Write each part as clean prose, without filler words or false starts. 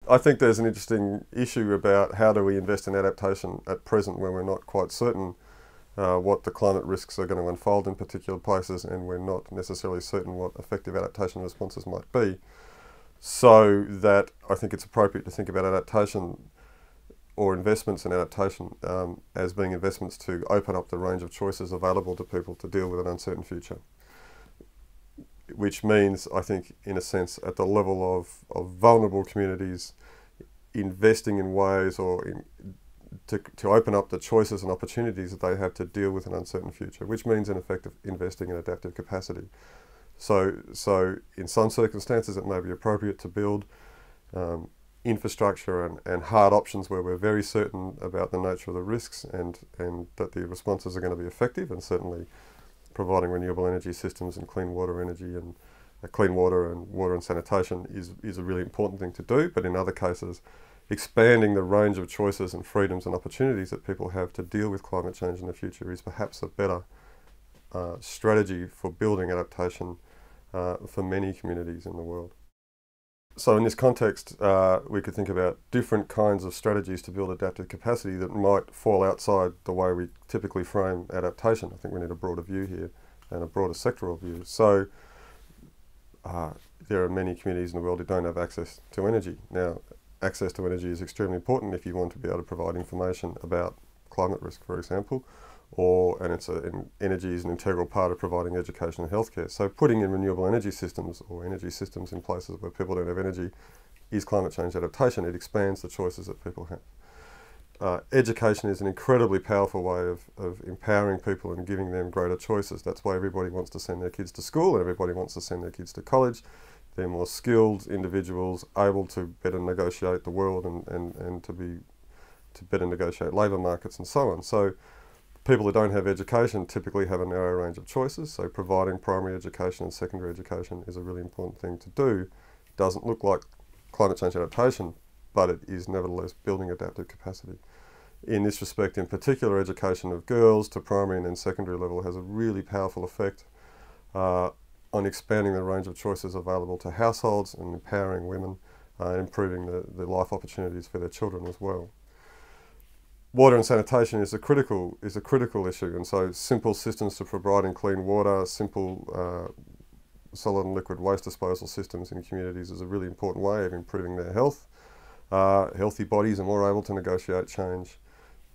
I think there's an interesting issue about how do we invest in adaptation at present when we're not quite certain what the climate risks are going to unfold in particular places, and we're not necessarily certain what effective adaptation responses might be. So that I think it's appropriate to think about adaptation or investments in adaptation as being investments to open up the range of choices available to people to deal with an uncertain future. Which means, I think, in a sense, at the level of vulnerable communities, investing in ways to open up the choices and opportunities that they have to deal with an uncertain future, which means in effect investing in adaptive capacity. So in some circumstances it may be appropriate to build infrastructure and hard options where we're very certain about the nature of the risks and that the responses are going to be effective, and certainly providing renewable energy systems and clean water energy and clean water and sanitation is a really important thing to do. But in other cases, expanding the range of choices and freedoms and opportunities that people have to deal with climate change in the future is perhaps a better strategy for building adaptation for many communities in the world. So in this context, we could think about different kinds of strategies to build adaptive capacity that might fall outside the way we typically frame adaptation. I think we need a broader view here and a broader sectoral view. So there are many communities in the world who don't have access to energy. Now, access to energy is extremely important if you want to be able to provide information about climate risk, for example, and energy is an integral part of providing education and healthcare. So putting in renewable energy systems or energy systems in places where people don't have energy is climate change adaptation. It expands the choices that people have. Education is an incredibly powerful way of empowering people and giving them greater choices. That's why everybody wants to send their kids to school and everybody wants to send their kids to college. They're more skilled individuals, able to better negotiate the world and to better negotiate labour markets and so on. So people that don't have education typically have a narrow range of choices, so providing primary education and secondary education is a really important thing to do. Doesn't look like climate change adaptation, but it is nevertheless building adaptive capacity. In this respect, in particular, education of girls to primary and then secondary level has a really powerful effect on expanding the range of choices available to households and empowering women and improving the life opportunities for their children as well. Water and sanitation is a critical issue, and so simple systems for providing clean water, simple solid and liquid waste disposal systems in communities is a really important way of improving their health. Healthy bodies are more able to negotiate change.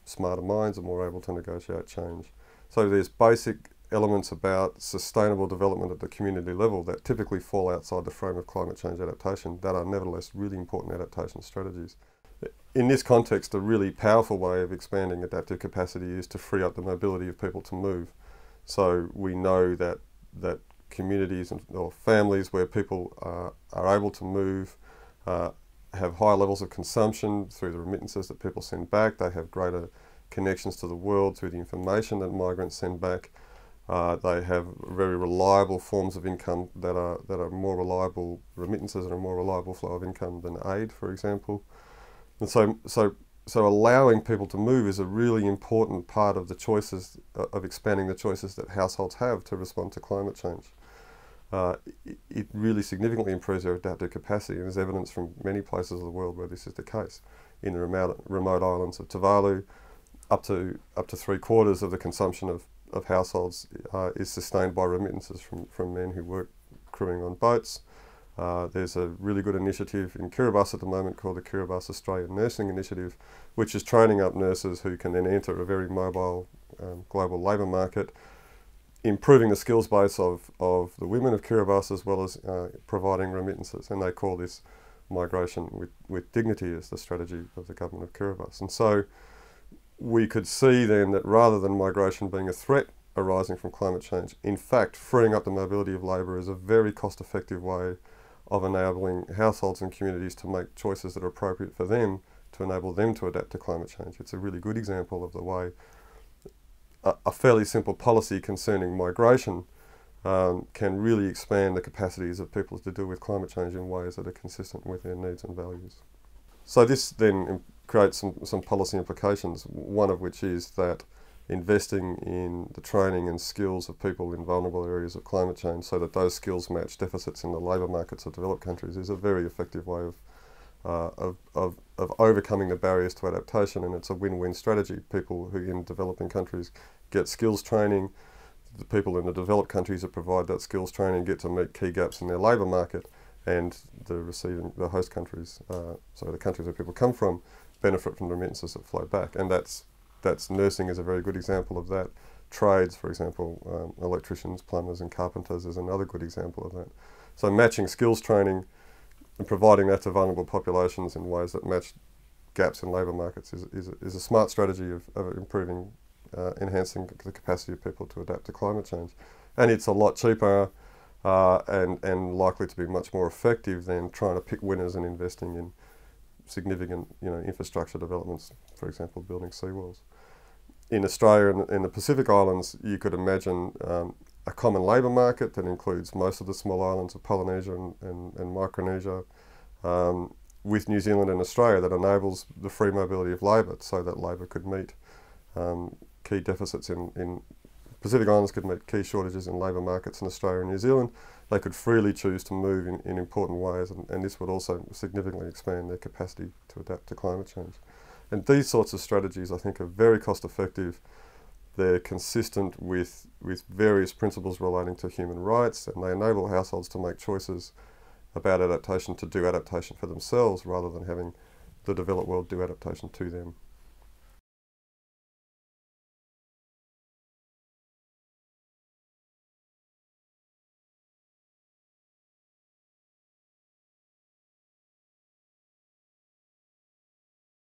Smarter minds are more able to negotiate change. So there's basic elements about sustainable development at the community level that typically fall outside the frame of climate change adaptation that are nevertheless really important adaptation strategies. In this context, a really powerful way of expanding adaptive capacity is to free up the mobility of people to move. So we know that communities or families where people are able to move have higher levels of consumption through the remittances that people send back. They have greater connections to the world through the information that migrants send back. They have very reliable forms of income that are more reliable remittances and a more reliable flow of income than aid, for example. And so allowing people to move is a really important part of the choices, of expanding the choices that households have to respond to climate change. It really significantly improves their adaptive capacity, and there's evidence from many places of the world where this is the case. In the remote islands of Tuvalu, up to 3/4 of the consumption of households is sustained by remittances from men who work crewing on boats. There's a really good initiative in Kiribati at the moment called the Kiribati Australian Nursing Initiative, which is training up nurses who can then enter a very mobile global labour market, improving the skills base of the women of Kiribati as well as providing remittances. And they call this migration with dignity as the strategy of the government of Kiribati. And so we could see then that rather than migration being a threat arising from climate change, in fact, freeing up the mobility of labour is a very cost-effective way of enabling households and communities to make choices that are appropriate for them to enable them to adapt to climate change. It's a really good example of the way a fairly simple policy concerning migration can really expand the capacities of people to deal with climate change in ways that are consistent with their needs and values. So this then creates some policy implications, one of which is that investing in the training and skills of people in vulnerable areas of climate change so that those skills match deficits in the labour markets of developed countries is a very effective way of overcoming the barriers to adaptation, and it's a win-win strategy. People who in developing countries get skills training, the people in the developed countries that provide that skills training get to meet key gaps in their labour market, and the host countries, so the countries where people come from, benefit from the remittances that flow back. And that's nursing is a very good example of that. Trades, for example, electricians, plumbers and carpenters is another good example of that. So matching skills training and providing that to vulnerable populations in ways that match gaps in labour markets is a smart strategy of improving, enhancing the capacity of people to adapt to climate change. And it's a lot cheaper and likely to be much more effective than trying to pick winners and investing in significant infrastructure developments, for example, building seawalls. In Australia and in the Pacific Islands, you could imagine a common labour market that includes most of the small islands of Polynesia and Micronesia, with New Zealand and Australia, that enables the free mobility of labour, so that labour could meet key deficits in Pacific Islands, could meet key shortages in labour markets in Australia and New Zealand. They could freely choose to move in important ways, and this would also significantly expand their capacity to adapt to climate change. And these sorts of strategies, I think, are very cost effective. They're consistent with various principles relating to human rights, and they enable households to make choices about adaptation, to do adaptation for themselves rather than having the developed world do adaptation to them.